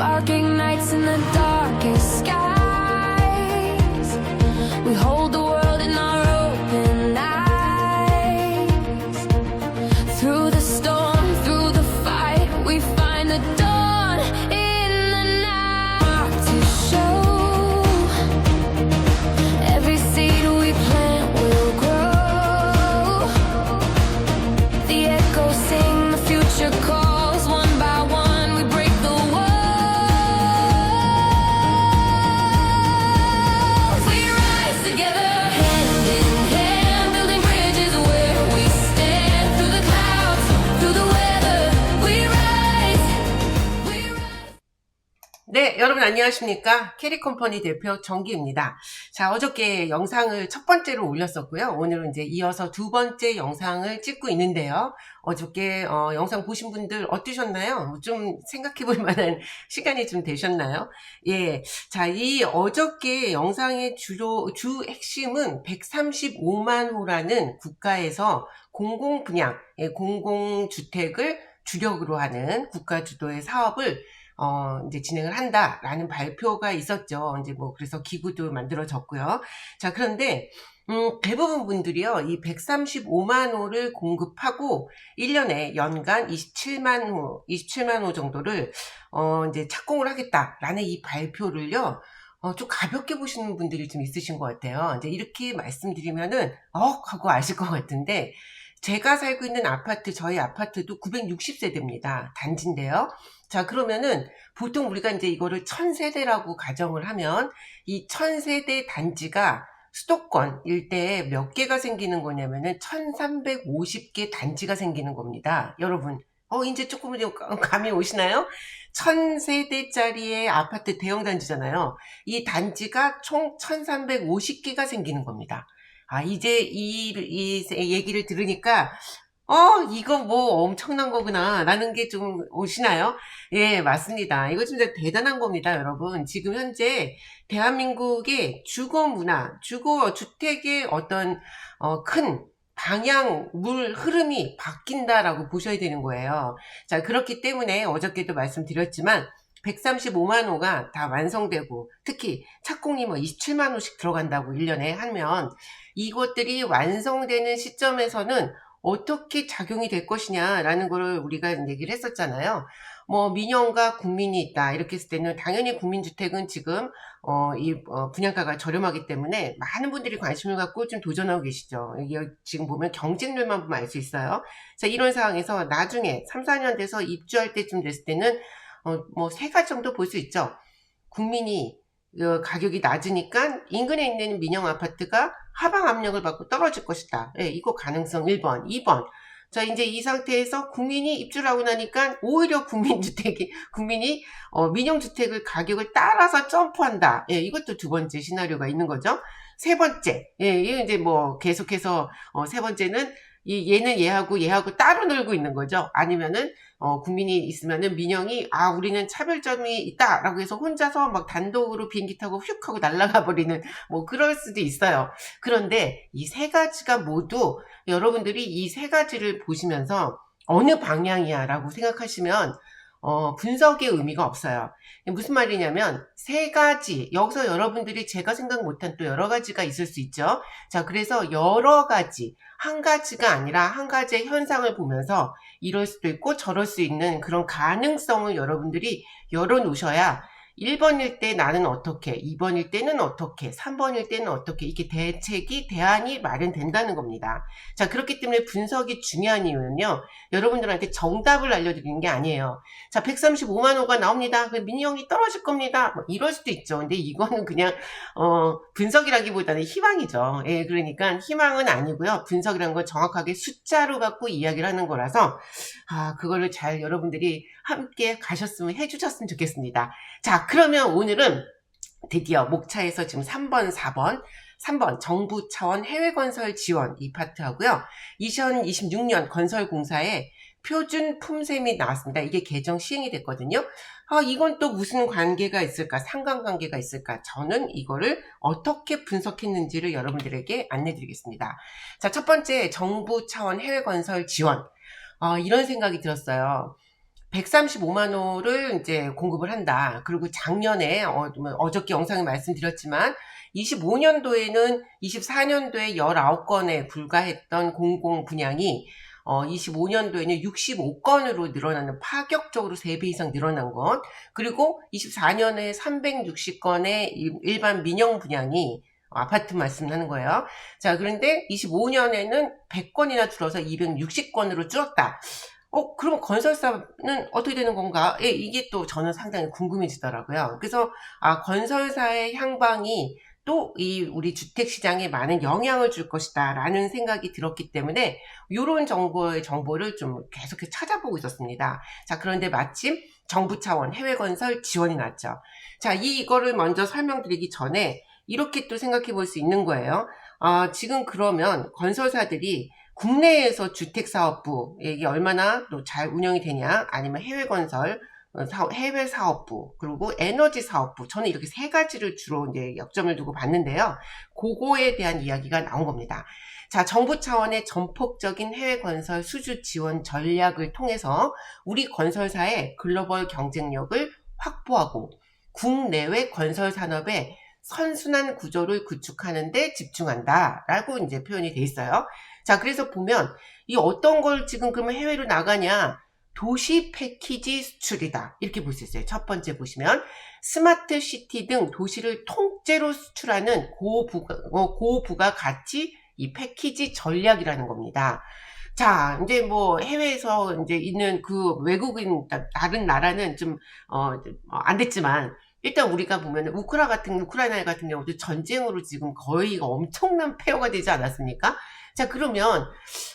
spark ignites in the darkest skies. We hold the world in our open eyes. Through the storm, through the fight, we find the dawn in the night. To show every seed we plant will grow. The echoes sing, the future calls. One by one we break the walls. We rise together, hand in hand, building bridges where we stand. Through the clouds, through the weather, we rise, we rise. 네, 여러분 안녕하십니까? 캐리컴퍼니 대표 정기입니다. 자, 어저께 영상을 첫 번째로 올렸었고요. 오늘은 이제 이어서 두 번째 영상을 찍고 있는데요. 어저께 영상 보신 분들 어떠셨나요? 좀 생각해 볼 만한 시간이 좀 되셨나요? 예. 자, 이 어저께 영상의 주 핵심은 135만 호라는 국가에서 공공 분양, 공공주택을 주력으로 하는 국가 주도의 사업을 이제 진행을 한다라는 발표가 있었죠. 이제 뭐, 그래서 기구도 만들어졌고요. 자, 그런데, 대부분 분들이요, 이 135만 호를 공급하고, 1년에 연간 27만 호 정도를, 이제 착공을 하겠다라는 이 발표를요, 좀 가볍게 보시는 분들이 좀 있으신 것 같아요. 이제 이렇게 말씀드리면은, 하고 아실 것 같은데, 제가 살고 있는 아파트, 저희 아파트도 960세대입니다. 단지인데요. 자, 그러면은 보통 우리가 이제 이거를 1000세대라고 가정을 하면 이 1000세대 단지가 수도권 일대에 몇 개가 생기는 거냐면은 1350개 단지가 생기는 겁니다. 여러분, 이제 조금 감이 오시나요? 1000세대짜리의 아파트 대형 단지잖아요. 이 단지가 총 1350개가 생기는 겁니다. 이제 이 얘기를 들으니까, 이거 뭐 엄청난 거구나, 라는 게 좀 오시나요? 예, 맞습니다. 이거 진짜 대단한 겁니다, 여러분. 지금 현재 대한민국의 주거 문화, 주택의 어떤, 큰 방향, 물 흐름이 바뀐다라고 보셔야 되는 거예요. 자, 그렇기 때문에 어저께도 말씀드렸지만, 135만 호가 다 완성되고, 특히 착공이 뭐 27만 호씩 들어간다고 1년에 하면, 이것들이 완성되는 시점에서는 어떻게 작용이 될 것이냐라는 걸 우리가 얘기를 했었잖아요. 뭐 민영과 국민이 있다 이렇게 했을 때는 당연히 국민주택은 지금 분양가가 저렴하기 때문에 많은 분들이 관심을 갖고 좀 도전하고 계시죠. 이게 지금 보면 경쟁률만 보면 알 수 있어요. 자, 이런 상황에서 나중에 3, 4년 돼서 입주할 때쯤 됐을 때는 뭐 세 가지 정도 볼 수 있죠. 국민이 가격이 낮으니까 인근에 있는 민영 아파트가 하방 압력을 받고 떨어질 것이다. 예, 이거 가능성 1번. 2번. 자, 이제 이 상태에서 국민이 입주를 하고 나니까 오히려 국민이 민영주택을 가격을 따라서 점프한다. 예, 이것도 두 번째 시나리오가 있는 거죠. 세 번째. 예, 이제 뭐 계속해서 세 번째는 얘는 얘하고 따로 놀고 있는 거죠. 아니면은 국민이 있으면은 민영이 우리는 차별점이 있다라고 해서 혼자서 막 단독으로 비행기 타고 휙 하고 날아가 버리는 뭐 그럴 수도 있어요. 그런데 이 세 가지가 모두 여러분들이 이 세 가지를 보시면서 어느 방향이야라고 생각하시면 분석의 의미가 없어요. 무슨 말이냐면 세 가지, 여기서 여러분들이 제가 생각 못한 또 여러 가지가 있을 수 있죠. 자, 그래서 여러 가지, 한 가지가 아니라 한 가지의 현상을 보면서 이럴 수도 있고 저럴 수 있는 그런 가능성을 여러분들이 열어놓으셔야 1번일 때 나는 어떻게, 2번일 때는 어떻게, 3번일 때는 어떻게, 이렇게 대안이 마련된다는 겁니다. 자, 그렇기 때문에 분석이 중요한 이유는요, 여러분들한테 정답을 알려드리는 게 아니에요. 자, 135만 호가 나옵니다. 민영이 떨어질 겁니다. 뭐 이럴 수도 있죠. 근데 이거는 그냥, 분석이라기보다는 희망이죠. 예, 그러니까 희망은 아니고요. 분석이라는 건 정확하게 숫자로 갖고 이야기를 하는 거라서, 그거를 잘 여러분들이 함께 해주셨으면 좋겠습니다. 자, 그러면 오늘은 드디어 목차에서 지금 3번, 3번 정부 차원 해외건설 지원 이 파트하고요. 2026년 건설공사에 표준 품셈이 나왔습니다. 이게 개정 시행이 됐거든요. 이건 또 무슨 관계가 있을까? 상관관계가 있을까? 저는 이거를 어떻게 분석했는지를 여러분들에게 안내드리겠습니다. 자, 첫 번째 정부 차원 해외건설 지원. 이런 생각이 들었어요. 135만 호를 이제 공급을 한다. 그리고 작년에 어저께 영상에 말씀드렸지만 25년도에는 24년도에 19건에 불과했던 공공 분양이 25년도에는 65건으로 늘어나는 파격적으로 3배 이상 늘어난 것. 그리고 24년에 360건의 일반 민영 분양이 아파트 말씀하는 거예요. 자, 그런데 25년에는 100건이나 줄어서 260건으로 줄었다. 그럼 건설사는 어떻게 되는 건가? 예, 이게 또 저는 상당히 궁금해지더라고요. 그래서, 건설사의 향방이 또 우리 주택시장에 많은 영향을 줄 것이다 라는 생각이 들었기 때문에 이런 정보를 좀 계속해서 찾아보고 있었습니다. 자, 그런데 마침 정부 차원 해외건설 지원이 났죠. 자, 이거를 먼저 설명드리기 전에 이렇게 또 생각해 볼 수 있는 거예요. 지금 그러면 건설사들이 국내에서 주택사업부 이게 얼마나 또 잘 운영이 되냐, 아니면 해외건설 해외 사업부, 그리고 에너지 사업부, 저는 이렇게 세 가지를 주로 이제 역점을 두고 봤는데요. 그거에 대한 이야기가 나온 겁니다. 자, 정부 차원의 전폭적인 해외 건설 수주 지원 전략을 통해서 우리 건설사의 글로벌 경쟁력을 확보하고 국내외 건설 산업의 선순환 구조를 구축하는 데 집중한다라고 이제 표현이 돼 있어요. 자, 그래서 보면 이 어떤 걸 지금 그러면 해외로 나가냐? 도시 패키지 수출이다. 이렇게 볼 수 있어요. 첫 번째 보시면 스마트 시티 등 도시를 통째로 수출하는 고부가 가치 이 패키지 전략이라는 겁니다. 자, 이제 뭐 해외에서 이제 있는 그 외국인 다른 나라는 좀 안 됐지만 일단 우리가 보면 우크라이나 같은 경우도 전쟁으로 지금 거의 엄청난 폐허가 되지 않았습니까? 자, 그러면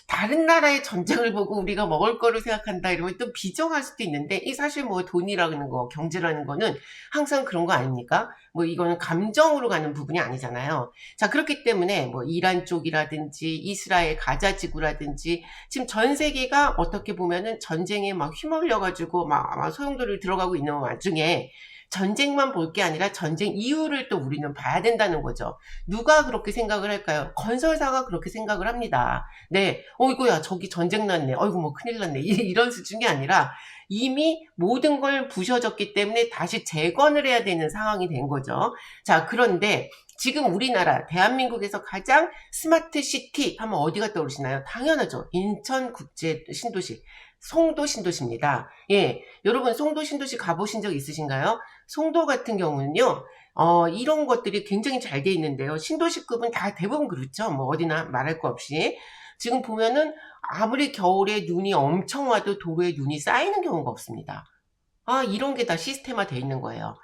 다른 나라의 전쟁을 보고 우리가 먹을 거를 생각한다 이러면 또 비정할 수도 있는데, 이 사실 뭐 돈이라는 거, 경제라는 거는 항상 그런 거 아닙니까? 뭐 이거는 감정으로 가는 부분이 아니잖아요. 자, 그렇기 때문에 뭐 이란 쪽이라든지 이스라엘 가자 지구라든지 지금 전 세계가 어떻게 보면은 전쟁에 막 휘말려가지고 막 소용돌이를 들어가고 있는 와중에 전쟁만 볼 게 아니라 전쟁 이유를 또 우리는 봐야 된다는 거죠. 누가 그렇게 생각을 할까요? 건설사가 그렇게 생각을 합니다. 네, 어이구야 저기 전쟁 났네. 어이구 뭐 큰일 났네. 이런 수준이 아니라 이미 모든 걸 부셔졌기 때문에 다시 재건을 해야 되는 상황이 된 거죠. 자, 그런데 지금 우리나라 대한민국에서 가장 스마트 시티 하면 어디가 떠오르시나요? 당연하죠. 인천국제신도시. 송도 신도시입니다. 예, 여러분 송도 신도시 가보신 적 있으신가요? 송도 같은 경우는요, 이런 것들이 굉장히 잘 돼 있는데요. 신도시급은 다 대부분 그렇죠. 뭐 어디나 말할 거 없이. 지금 보면은 아무리 겨울에 눈이 엄청 와도 도로에 눈이 쌓이는 경우가 없습니다. 이런 게 다 시스템화 돼 있는 거예요.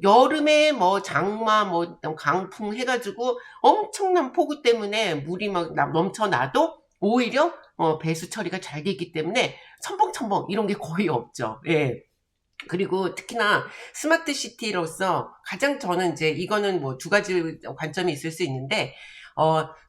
여름에 뭐 장마 뭐 강풍 해가지고 엄청난 폭우 때문에 물이 막 넘쳐나도 오히려 배수 처리가 잘 돼 있기 때문에 첨벙첨벙 이런 게 거의 없죠. 예. 그리고 특히나 스마트 시티로서 가장 저는 이제 이거는 뭐 두 가지 관점이 있을 수 있는데,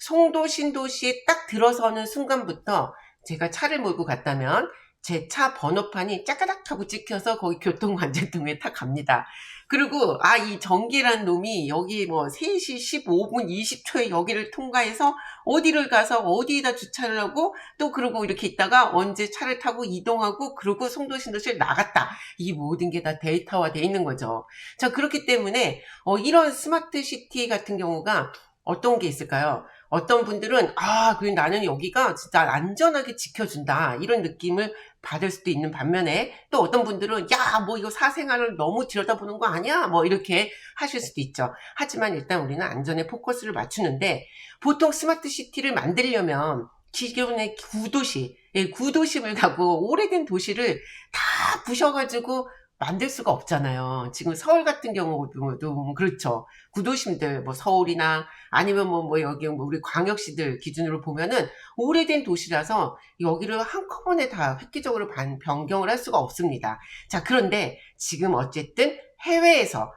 송도 신도시에 딱 들어서는 순간부터 제가 차를 몰고 갔다면 제 차 번호판이 짜까닥 하고 찍혀서 거기 교통관제등에 딱 갑니다. 그리고 이 전기란 놈이 여기 뭐 3시 15분 20초에 여기를 통과해서 어디를 가서 어디에다 주차를 하고 또 그러고 이렇게 있다가 언제 차를 타고 이동하고 그러고 송도 신도시를 나갔다. 이 모든 게 다 데이터화 돼 있는 거죠. 자, 그렇기 때문에 이런 스마트 시티 같은 경우가 어떤 게 있을까요? 어떤 분들은 그래 나는 여기가 진짜 안전하게 지켜준다 이런 느낌을 받을 수도 있는 반면에, 또 어떤 분들은 뭐 이거 사생활을 너무 들여다보는 거 아니야? 뭐 이렇게 하실 수도 있죠. 하지만 일단 우리는 안전에 포커스를 맞추는데, 보통 스마트 시티를 만들려면 기존의 구도심을 가고 오래된 도시를 다 부셔가지고 만들 수가 없잖아요. 지금 서울 같은 경우도 그렇죠. 구도심들, 뭐 서울이나 아니면 뭐 여기 우리 광역시들 기준으로 보면은 오래된 도시라서 여기를 한꺼번에 다 획기적으로 변경을 할 수가 없습니다. 자, 그런데 지금 어쨌든 해외에서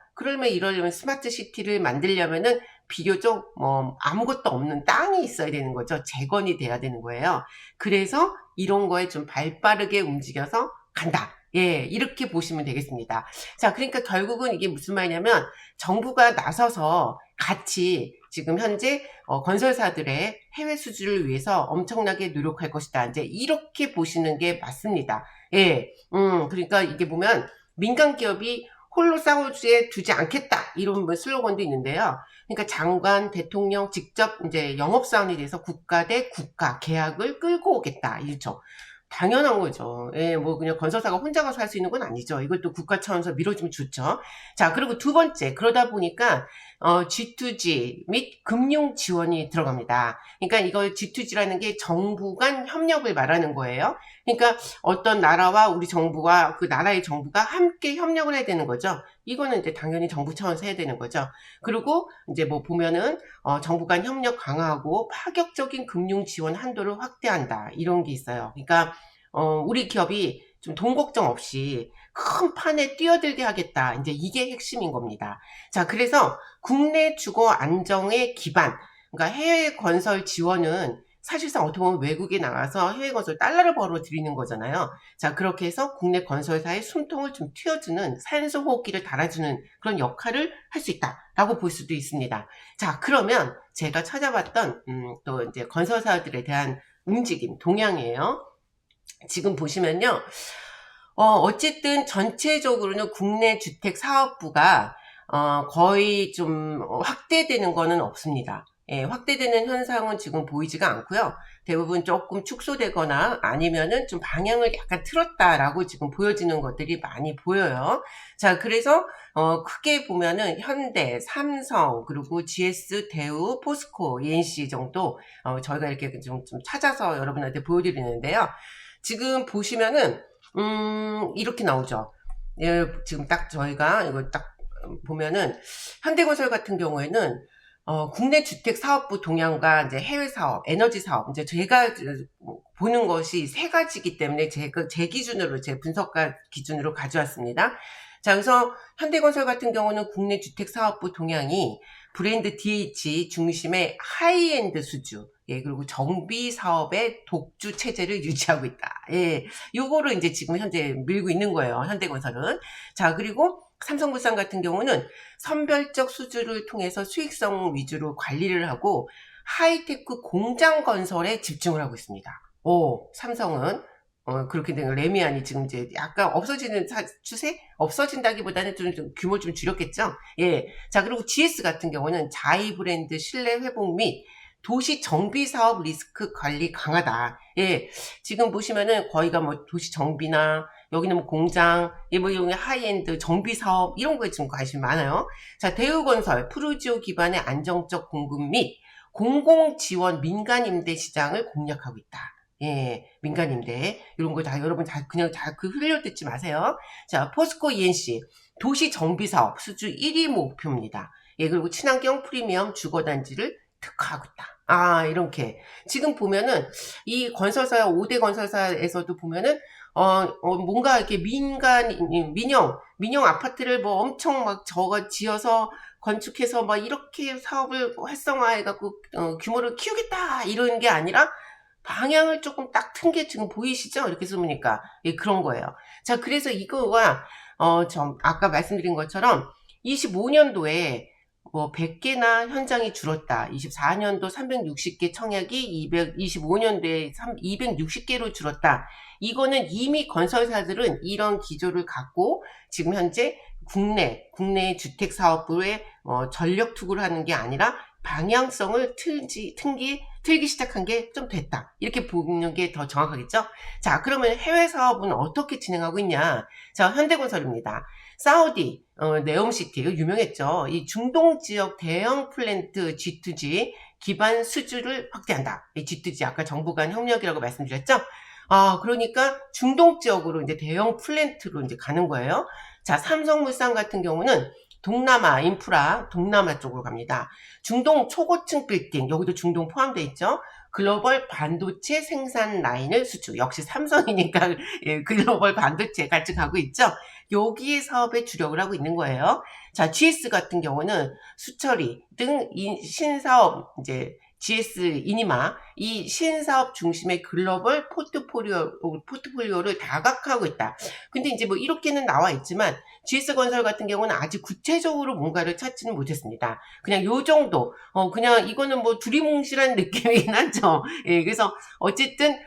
이러려면 스마트 시티를 만들려면은 비교적 아무것도 없는 땅이 있어야 되는 거죠. 재건이 돼야 되는 거예요. 그래서 이런 거에 좀 발빠르게 움직여서 간다. 예, 이렇게 보시면 되겠습니다. 자, 그러니까 결국은 이게 무슨 말이냐면 정부가 나서서 같이 지금 현재 건설사들의 해외 수주를 위해서 엄청나게 노력할 것이다. 이제 이렇게 보시는 게 맞습니다. 예, 그러니까 이게 보면 민간 기업이 홀로 싸우지에 두지 않겠다. 이런 슬로건도 있는데요. 그러니까 장관, 대통령 직접 이제 영업사원에 대해서 국가 대 국가 계약을 끌고 오겠다. 이렇죠. 당연한 거죠. 예, 뭐 그냥 건설사가 혼자 가서 할 수 있는 건 아니죠. 이것도 국가 차원에서 밀어주면 좋죠. 자, 그리고 두 번째, 그러다 보니까 G2G 및 금융 지원이 들어갑니다. 그러니까 이걸 G2G라는 게 정부 간 협력을 말하는 거예요. 그러니까 어떤 나라와 우리 정부와 그 나라의 정부가 함께 협력을 해야 되는 거죠. 이거는 이제 당연히 정부 차원에서 해야 되는 거죠. 그리고 이제 뭐 보면은 정부 간 협력 강화하고 파격적인 금융 지원 한도를 확대한다. 이런 게 있어요. 그러니까 우리 기업이 좀 돈 걱정 없이 큰 판에 뛰어들게 하겠다. 이제 이게 핵심인 겁니다. 자, 그래서 국내 주거 안정의 기반, 그러니까 해외 건설 지원은 사실상 어떻게 보면 외국에 나가서 해외 건설 달러를 벌어 들이는 거잖아요. 자, 그렇게 해서 국내 건설사의 숨통을 좀 틔워주는 산소 호흡기를 달아주는 그런 역할을 할 수 있다라고 볼 수도 있습니다. 자, 그러면 제가 찾아봤던 또 이제 건설사들에 대한 움직임, 동향이에요. 지금 보시면요. 어쨌든 전체적으로는 국내 주택 사업부가 거의 좀 확대되는 거는 없습니다. 예, 확대되는 현상은 지금 보이지가 않고요. 대부분 조금 축소되거나 아니면은 좀 방향을 약간 틀었다라고 지금 보여지는 것들이 많이 보여요. 자, 그래서 크게 보면은 현대, 삼성, 그리고 GS, 대우, 포스코, ENC 정도 저희가 이렇게 좀 찾아서 여러분한테 보여드리는데요. 지금 보시면은 이렇게 나오죠. 예, 지금 딱 저희가 이걸 딱 보면은 현대건설 같은 경우에는 국내 주택 사업부 동향과 이제 해외 사업, 에너지 사업, 이제 제가 보는 것이 세 가지이기 때문에 제 기준으로, 제 분석가 기준으로 가져왔습니다. 자, 그래서 현대건설 같은 경우는 국내 주택 사업부 동향이 브랜드 DH 중심의 하이엔드 수주, 예, 그리고 정비 사업의 독주 체제를 유지하고 있다. 예, 요거를 이제 지금 현재 밀고 있는 거예요, 현대건설은. 자, 그리고 삼성물산 같은 경우는 선별적 수주를 통해서 수익성 위주로 관리를 하고 하이테크 공장 건설에 집중을 하고 있습니다. 삼성은 그렇게 된 레미안이 지금 이제 약간 없어지는 추세? 없어진다기보다는 좀 규모 좀 줄였겠죠? 예. 자, 그리고 GS 같은 경우는 자이 브랜드 신뢰 회복 및 도시 정비 사업 리스크 관리 강하다. 예. 지금 보시면은 거의가 뭐 도시 정비나 여기는 뭐 공장, 뭐 여기 하이엔드 정비 사업 이런 거에 지금 관심이 많아요. 자, 대우건설 프루지오 기반의 안정적 공급 및 공공 지원 민간 임대 시장을 공략하고 있다. 예, 민간 임대 이런 거 다 여러분 다 그냥 다 그 흘려 듣지 마세요. 자, 포스코 ENC 도시 정비 사업 수주 1위 목표입니다. 예, 그리고 친환경 프리미엄 주거 단지를 특화하고 있다. 아, 이렇게 지금 보면은 이 건설사 5대 건설사에서도 보면은 뭔가 이렇게 민영 아파트를 뭐 엄청 막 저거 지어서 건축해서 막 이렇게 사업을 활성화해갖고, 규모를 키우겠다, 이런 게 아니라, 방향을 조금 딱 튼 게 지금 보이시죠? 이렇게 쓰니까. 예, 그런 거예요. 자, 그래서 이거가, 아까 말씀드린 것처럼, 25년도에, 뭐 100개나 현장이 줄었다. 24년도 360개 청약이 25년도에 260개로 줄었다. 이거는 이미 건설사들은 이런 기조를 갖고 지금 현재 국내 주택사업부에 전력 투구를 하는 게 아니라 방향성을 틀기 시작한 게 좀 됐다. 이렇게 보는 게 더 정확하겠죠? 자, 그러면 해외 사업은 어떻게 진행하고 있냐? 자, 현대건설입니다. 사우디, 네옴시티, 이거 유명했죠. 이 중동 지역 대형 플랜트 G2G 기반 수주를 확대한다. 이 G2G 아까 정부 간 협력이라고 말씀드렸죠? 그러니까 중동 지역으로 이제 대형 플랜트로 이제 가는 거예요. 자, 삼성물산 같은 경우는 동남아 인프라, 동남아 쪽으로 갑니다. 중동 초고층 빌딩, 여기도 중동 포함되어 있죠. 글로벌 반도체 생산 라인을 수주. 역시 삼성이니까 예, 글로벌 반도체 같이 가고 있죠. 여기에 사업에 주력을 하고 있는 거예요. 자, GS 같은 경우는 수처리 등 신사업 이제 GS 이니마 이 신사업 중심의 글로벌 포트폴리오를 다각화하고 있다. 근데 이제 뭐 이렇게는 나와 있지만 GS건설 같은 경우는 아직 구체적으로 뭔가를 찾지는 못했습니다. 그냥 요 정도, 그냥 이거는 뭐 두리뭉실한 느낌이긴 하죠. 예, 그래서 어쨌든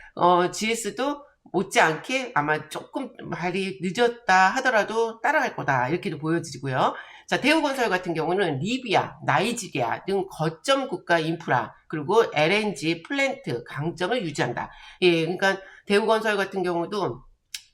GS도 못지않게 아마 조금 말이 늦었다 하더라도 따라갈 거다 이렇게도 보여지고요. 자, 대우건설 같은 경우는 리비아, 나이지리아 등 거점 국가 인프라 그리고 LNG 플랜트 강점을 유지한다. 예, 그러니까 대우건설 같은 경우도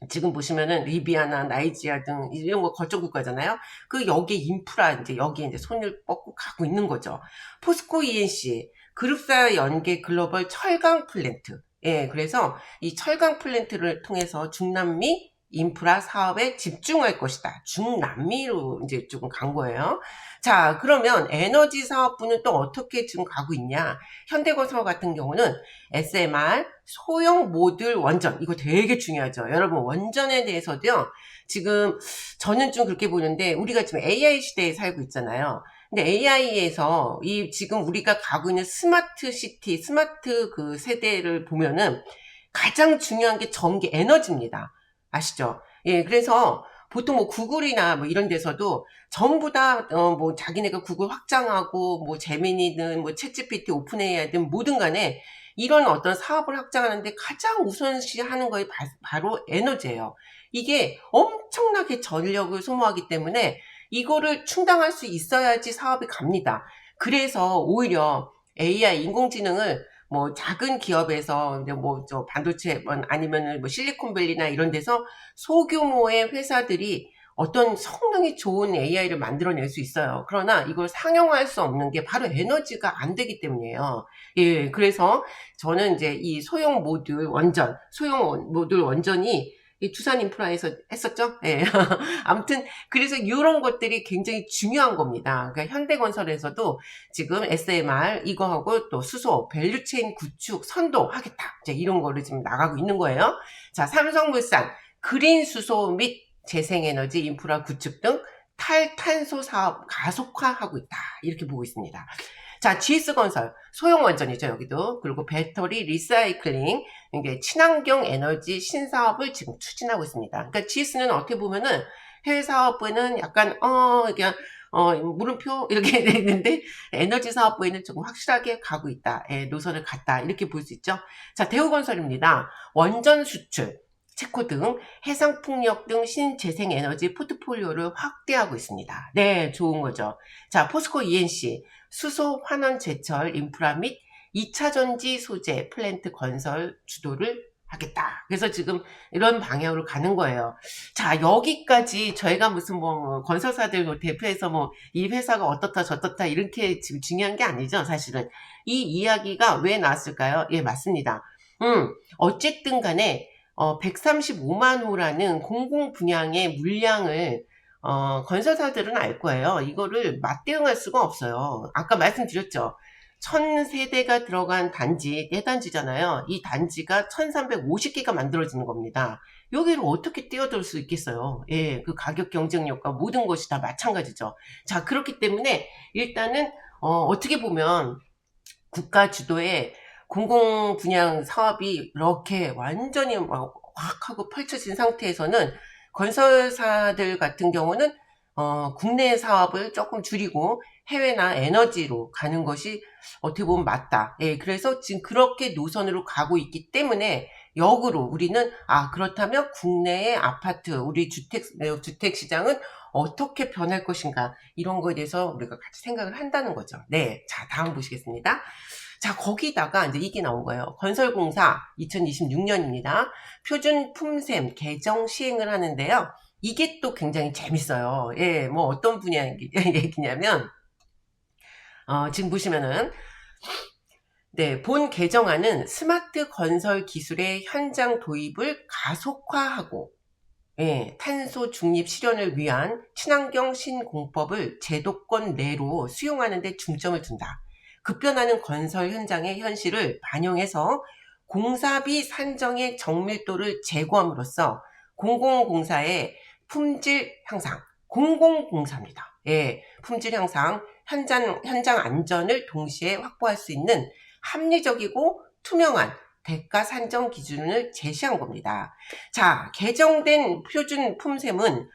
지금 보시면은 리비아나 나이지리아 등 이런 거 거점 국가잖아요. 그 여기 인프라 이제 여기에 이제 손을 뻗고 가고 있는 거죠. 포스코 ENC 그룹사 연계 글로벌 철강 플랜트. 예, 그래서 이 철강 플랜트를 통해서 중남미 인프라 사업에 집중할 것이다. 중남미로 이제 조금 간 거예요. 자, 그러면 에너지 사업부는 또 어떻게 지금 가고 있냐? 현대건설 같은 경우는 SMR, 소형 모듈 원전. 이거 되게 중요하죠. 여러분, 원전에 대해서도요, 지금 저는 좀 그렇게 보는데, 우리가 지금 AI 시대에 살고 있잖아요. 근데 AI에서 지금 우리가 가고 있는 스마트 시티, 스마트 그 세대를 보면은 가장 중요한 게 전기 에너지입니다. 아시죠? 예, 그래서 보통 뭐 구글이나 뭐 이런 데서도 전부 다, 뭐 자기네가 구글 확장하고 뭐 제미니든 뭐 챗GPT 오픈 AI든 뭐든 간에 이런 어떤 사업을 확장하는데 가장 우선시 하는 거에 바로 에너지예요. 이게 엄청나게 전력을 소모하기 때문에 이거를 충당할 수 있어야지 사업이 갑니다. 그래서 오히려 AI 인공지능을 뭐 작은 기업에서 이제 뭐 저 반도체 아니면은 뭐 실리콘밸리나 이런 데서 소규모의 회사들이 어떤 성능이 좋은 AI를 만들어낼 수 있어요. 그러나 이걸 상용화할 수 없는 게 바로 에너지가 안 되기 때문이에요. 예, 그래서 저는 이제 이 소형 모듈 원전이 이 두산 인프라에서 했었죠. 예. 아무튼 그래서 이런 것들이 굉장히 중요한 겁니다. 그러니까 현대건설에서도 지금 SMR 이거하고 또 수소 밸류체인 구축 선도하겠다. 이제 이런 거를 지금 나가고 있는 거예요. 자, 삼성물산 그린 수소 및 재생에너지 인프라 구축 등 탈탄소 사업 가속화하고 있다. 이렇게 보고 있습니다. 자, GS건설 소형 원전이죠, 여기도. 그리고 배터리 리사이클링, 이게 친환경 에너지 신사업을 지금 추진하고 있습니다. 그러니까 GS는 어떻게 보면은 해외 사업부에는 약간 그냥 물음표 이렇게 돼 있는데 에너지 사업부에는 조금 확실하게 가고 있다. 예, 노선을 갔다. 이렇게 볼 수 있죠. 자, 대우건설입니다. 원전 수출 체코 등 해상풍력 등 신재생에너지 포트폴리오를 확대하고 있습니다. 네, 좋은 거죠. 자, 포스코 ENC 수소 환원 제철 인프라 및 2차 전지 소재 플랜트 건설 주도를 하겠다. 그래서 지금 이런 방향으로 가는 거예요. 자, 여기까지 저희가 무슨 뭐 건설사들 대표해서 뭐 이 회사가 어떻다 저떻다 이렇게 지금 중요한 게 아니죠. 사실은 이 이야기가 왜 나왔을까요? 예, 맞습니다. 어쨌든 간에 135만 호라는 공공 분양의 물량을 건설사들은 알 거예요. 이거를 맞대응할 수가 없어요. 아까 말씀드렸죠. 1000세대가 들어간 단지, 4단지잖아요. 이 단지가 1350개가 만들어지는 겁니다. 여기를 어떻게 뛰어들 수 있겠어요? 예, 그 가격 경쟁력과 모든 것이 다 마찬가지죠. 자, 그렇기 때문에 일단은, 어떻게 보면 국가 주도의 공공 분양 사업이 이렇게 완전히 막 확 하고 펼쳐진 상태에서는 건설사들 같은 경우는 국내 사업을 조금 줄이고 해외나 에너지로 가는 것이 어떻게 보면 맞다. 예, 그래서 지금 그렇게 노선으로 가고 있기 때문에 역으로 우리는 그렇다면 국내의 아파트, 우리 주택 시장은 어떻게 변할 것인가 이런 거에 대해서 우리가 같이 생각을 한다는 거죠. 네, 자 다음 보시겠습니다. 자, 거기다가 이제 이게 나온 거예요. 건설공사 2026년입니다. 표준 품셈 개정 시행을 하는데요. 이게 또 굉장히 재밌어요. 예, 뭐 어떤 분야 얘기냐면, 지금 보시면은, 네, 본 개정안은 스마트 건설 기술의 현장 도입을 가속화하고, 예, 탄소 중립 실현을 위한 친환경 신공법을 제도권 내로 수용하는 데 중점을 둔다. 급변하는 건설 현장의 현실을 반영해서 공사비 산정의 정밀도를 제고함으로써 공공공사의 품질 향상, 공공공사입니다. 예, 품질 향상, 현장 안전을 동시에 확보할 수 있는 합리적이고 투명한 대가 산정 기준을 제시한 겁니다. 자, 개정된 표준 품셈은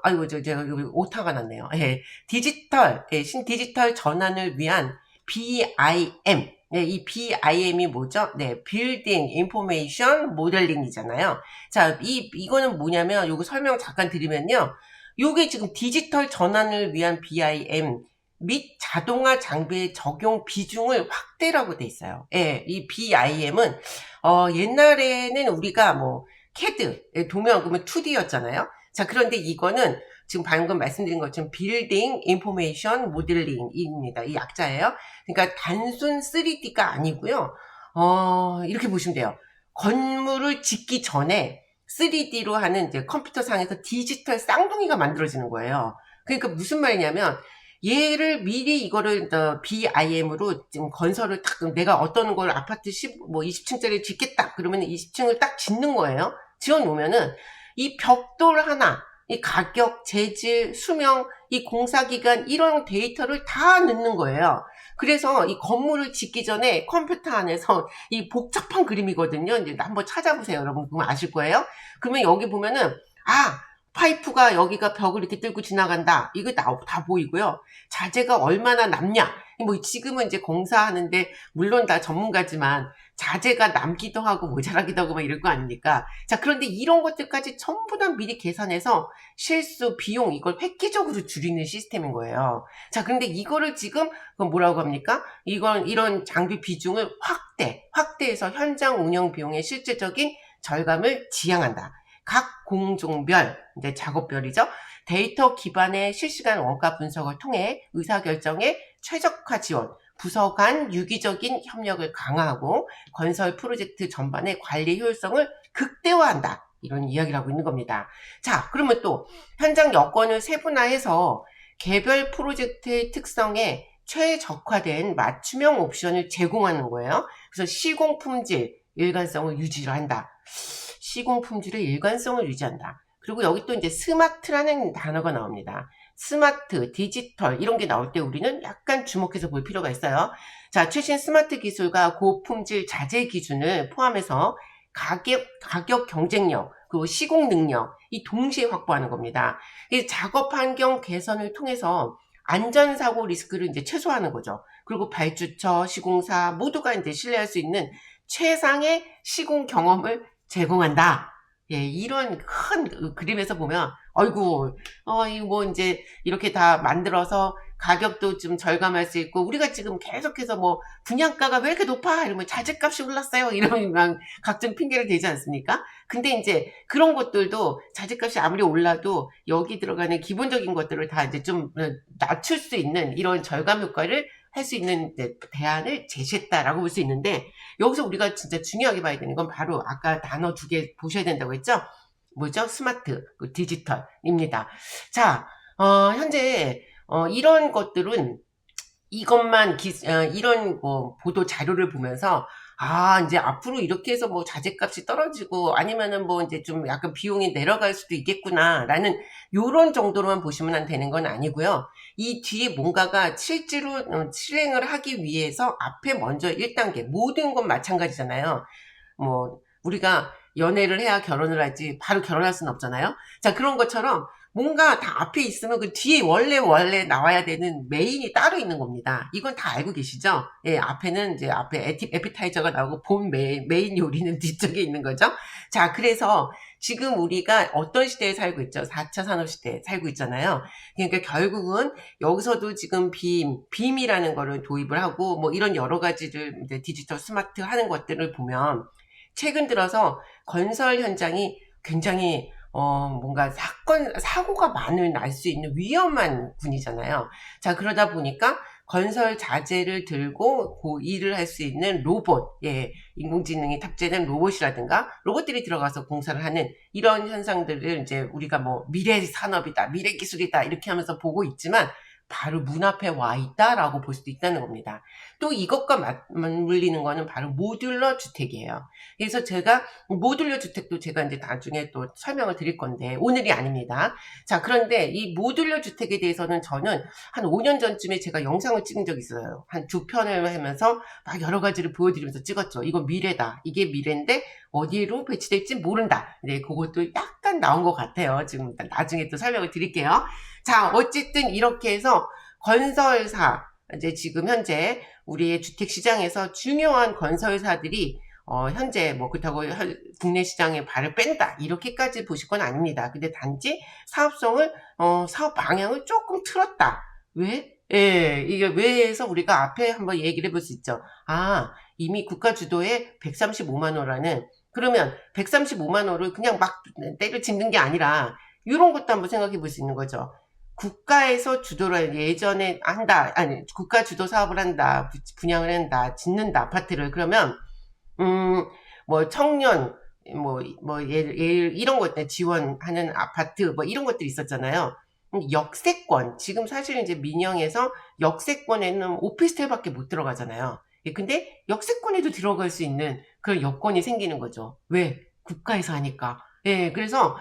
아이고, 제가 여기 오타가 났네요. 예, 신디지털 전환을 위한 BIM. 네, 이 BIM이 뭐죠? 네, Building Information Modeling이잖아요. 자, 이거는 뭐냐면, 요거 설명 잠깐 드리면요. 요게 지금 디지털 전환을 위한 BIM 및 자동화 장비의 적용 비중을 확대라고 돼 있어요. 예, 이 BIM은, 옛날에는 우리가 뭐, CAD, 도면 그러면 2D였잖아요. 자, 그런데 이거는 지금 방금 말씀드린 것처럼 Building Information Modeling입니다. 이 약자예요. 그러니까 단순 3D가 아니고요. 이렇게 보시면 돼요. 건물을 짓기 전에 3D로 하는 이제 컴퓨터상에서 디지털 쌍둥이가 만들어지는 거예요. 그러니까 무슨 말이냐면 얘를 미리 이거를 BIM으로 지금 건설을 딱 내가 어떤 걸 아파트 20층짜리 짓겠다. 그러면 20층을 딱 짓는 거예요. 지어 놓으면은 이 벽돌 하나, 이 가격, 재질, 수명, 이 공사기간 이런 데이터를 다 넣는 거예요. 그래서 이 건물을 짓기 전에 컴퓨터 안에서 이 복잡한 그림이거든요. 이제 한번 찾아보세요. 여러분 그러면 아실 거예요. 그러면 여기 보면은 파이프가 여기가 벽을 이렇게 뚫고 지나간다. 이거 다 보이고요. 자재가 얼마나 남냐. 뭐 지금은 이제 공사하는데 물론 다 전문가지만 자재가 남기도 하고 모자라기도 하고 막 이럴 거 아닙니까? 자, 그런데 이런 것들까지 전부 다 미리 계산해서 실수, 비용 이걸 획기적으로 줄이는 시스템인 거예요. 자, 그런데 이거를 지금 뭐라고 합니까? 이런 장비 비중을 확대해서 현장 운영 비용의 실질적인 절감을 지향한다. 각 공종별, 이제 작업별이죠. 데이터 기반의 실시간 원가 분석을 통해 의사결정에 최적화 지원, 부서 간 유기적인 협력을 강화하고 건설 프로젝트 전반의 관리 효율성을 극대화한다. 이런 이야기를 하고 있는 겁니다. 자, 그러면 또 현장 여건을 세분화해서 개별 프로젝트의 특성에 최적화된 맞춤형 옵션을 제공하는 거예요. 그래서 시공 품질, 일관성을 유지를 한다. 시공 품질의 일관성을 유지한다. 그리고 여기 또 이제 스마트라는 단어가 나옵니다. 스마트, 디지털 이런 게 나올 때 우리는 약간 주목해서 볼 필요가 있어요. 자, 최신 스마트 기술과 고품질 자재 기준을 포함해서 가격 경쟁력, 그리고 시공 능력 이 동시에 확보하는 겁니다. 이 작업 환경 개선을 통해서 안전사고 리스크를 이제 최소화하는 거죠. 그리고 발주처, 시공사 모두가 이제 신뢰할 수 있는 최상의 시공 경험을 제공한다. 예, 이런 큰 그림에서 보면, 이거 뭐 이제 이렇게 다 만들어서 가격도 좀 절감할 수 있고, 우리가 지금 계속해서 뭐 분양가가 왜 이렇게 높아? 이러면 자재값이 올랐어요. 이러면 각종 핑계를 대지 않습니까? 근데 이제 그런 것들도 자재값이 아무리 올라도 여기 들어가는 기본적인 것들을 다 이제 좀 낮출 수 있는 이런 절감 효과를 할 수 있는 대안을 제시했다라고 볼 수 있는데, 여기서 우리가 진짜 중요하게 봐야 되는 건 바로 아까 단어 2개 보셔야 된다고 했죠? 뭐죠? 스마트, 디지털입니다. 자, 현재 이런 것들은 이것만 이런 보도 자료를 보면서 이제 앞으로 이렇게 해서 뭐 자재값이 떨어지고 아니면은 뭐 이제 좀 약간 비용이 내려갈 수도 있겠구나라는 요런 정도로만 보시면 되는 건 아니고요. 이 뒤에 뭔가가 실제로 실행을 하기 위해서 앞에 먼저 1단계 모든 건 마찬가지잖아요. 뭐 우리가 연애를 해야 결혼을 하지 바로 결혼할 수는 없잖아요. 자, 그런 것처럼 뭔가 다 앞에 있으면 그 뒤에 원래 나와야 되는 메인이 따로 있는 겁니다. 이건 다 알고 계시죠? 예, 앞에는 이제 앞에 에피타이저가 나오고 본 메인 요리는 뒤쪽에 있는 거죠. 자, 그래서 지금 우리가 어떤 시대에 살고 있죠? 4차 산업시대에 살고 있잖아요. 그러니까 결국은 여기서도 지금 빔이라는 거를 도입을 하고 뭐 이런 여러 가지를 이제 디지털 스마트 하는 것들을 보면 최근 들어서 건설 현장이 굉장히 뭔가 사고가 많이 날 수 있는 위험한 군이잖아요. 자, 그러다 보니까 건설 자재를 들고 일을 할 수 있는 로봇, 예, 인공지능이 탑재된 로봇이라든가 로봇들이 들어가서 공사를 하는 이런 현상들을 이제 우리가 뭐 미래 산업이다, 미래 기술이다 이렇게 하면서 보고 있지만 바로 문 앞에 와 있다라고 볼 수도 있다는 겁니다. 또 이것과 맞물리는 거는 바로 모듈러 주택이에요. 그래서 제가 모듈러 주택도 제가 이제 나중에 또 설명을 드릴 건데 오늘이 아닙니다. 자, 그런데 이 모듈러 주택에 대해서는 저는 한 5년 전쯤에 제가 영상을 찍은 적이 있어요. 한 2편을 하면서 막 여러 가지를 보여드리면서 찍었죠. 이거 미래다. 이게 미래인데 어디로 배치될지 모른다. 네, 그것도 약간 나온 것 같아요. 지금 나중에 또 설명을 드릴게요. 자, 어쨌든 이렇게 해서 건설사, 이제 지금 현재 우리의 주택시장에서 중요한 건설사들이 현재 뭐 그렇다고 국내 시장에 발을 뺀다 이렇게까지 보실 건 아닙니다. 근데 단지 사업성을 사업 방향을 조금 틀었다. 왜? 예, 이게 왜 해서 우리가 앞에 한번 얘기를 해볼 수 있죠. 아, 이미 국가 주도에 135만 호라는 그러면 135만 호를 그냥 막 때려 짓는 게 아니라 이런 것도 한번 생각해 볼 수 있는 거죠. 국가에서 주도를 예전에 한다, 아니 국가 주도 사업을 한다, 분양을 한다, 짓는다 아파트를 그러면 뭐 청년 이런 것들 지원하는 아파트 뭐 이런 것들이 있었잖아요. 역세권 지금 사실 이제 민영에서 역세권에는 오피스텔밖에 못 들어가잖아요. 근데 역세권에도 들어갈 수 있는 그런 여건이 생기는 거죠. 왜? 국가에서 하니까. 예, 그래서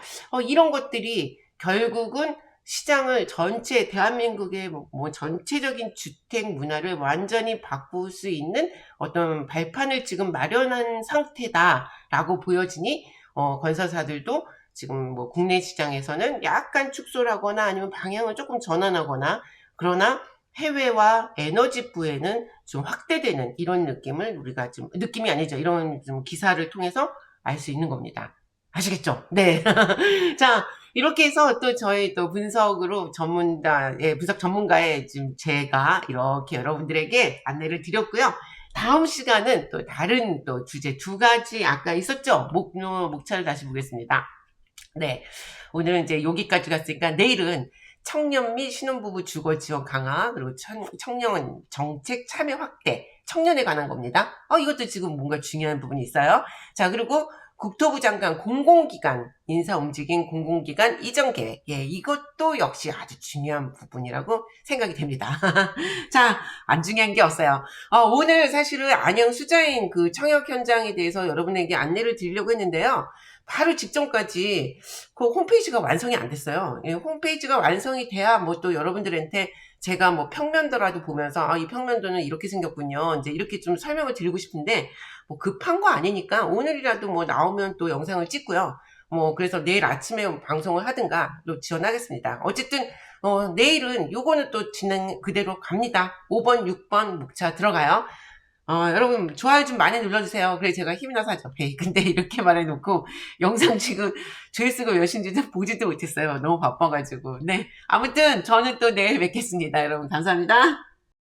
이런 것들이 결국은 시장을 전체 대한민국의 뭐 전체적인 주택 문화를 완전히 바꿀 수 있는 어떤 발판을 지금 마련한 상태다라고 보여지니 건설사들도 지금 뭐 국내 시장에서는 약간 축소를 하거나 아니면 방향을 조금 전환하거나 그러나 해외와 에너지부에는 좀 확대되는 이런 느낌을 우리가 좀 느낌이 아니죠. 이런 좀 기사를 통해서 알 수 있는 겁니다. 아시겠죠? 네. 자, 이렇게 해서 또 저희 또 분석으로 분석 전문가의 지금 제가 이렇게 여러분들에게 안내를 드렸고요. 다음 시간은 또 다른 또 주제 2가지 아까 있었죠? 목차를 다시 보겠습니다. 네. 오늘은 이제 여기까지 갔으니까 내일은 청년 및 신혼부부 주거 지원 강화, 그리고 청년 정책 참여 확대, 청년에 관한 겁니다. 이것도 지금 뭔가 중요한 부분이 있어요. 자, 그리고 국토부 장관 공공기관, 인사 움직임 공공기관 이전 계획. 예, 이것도 역시 아주 중요한 부분이라고 생각이 됩니다. 자, 안 중요한 게 없어요. 오늘 사실은 안양 수자인 그 청약 현장에 대해서 여러분에게 안내를 드리려고 했는데요. 바로 직전까지 그 홈페이지가 완성이 안 됐어요. 예, 홈페이지가 완성이 돼야 뭐 또 여러분들한테 제가 뭐 평면도라도 보면서 이 평면도는 이렇게 생겼군요. 이제 이렇게 좀 설명을 드리고 싶은데 뭐 급한 거 아니니까 오늘이라도 뭐 나오면 또 영상을 찍고요. 뭐 그래서 내일 아침에 방송을 하든가 또 지원하겠습니다. 어쨌든 내일은 요거는 또 진행 그대로 갑니다. 5번, 6번 목차 들어가요. 여러분 좋아요 좀 많이 눌러주세요. 그래 제가 힘이 나서 하죠. 근데 이렇게 말해놓고 영상 지금 조회수가 몇인지 보지도 못했어요. 너무 바빠가지고. 네, 아무튼 저는 또 내일 뵙겠습니다. 여러분 감사합니다.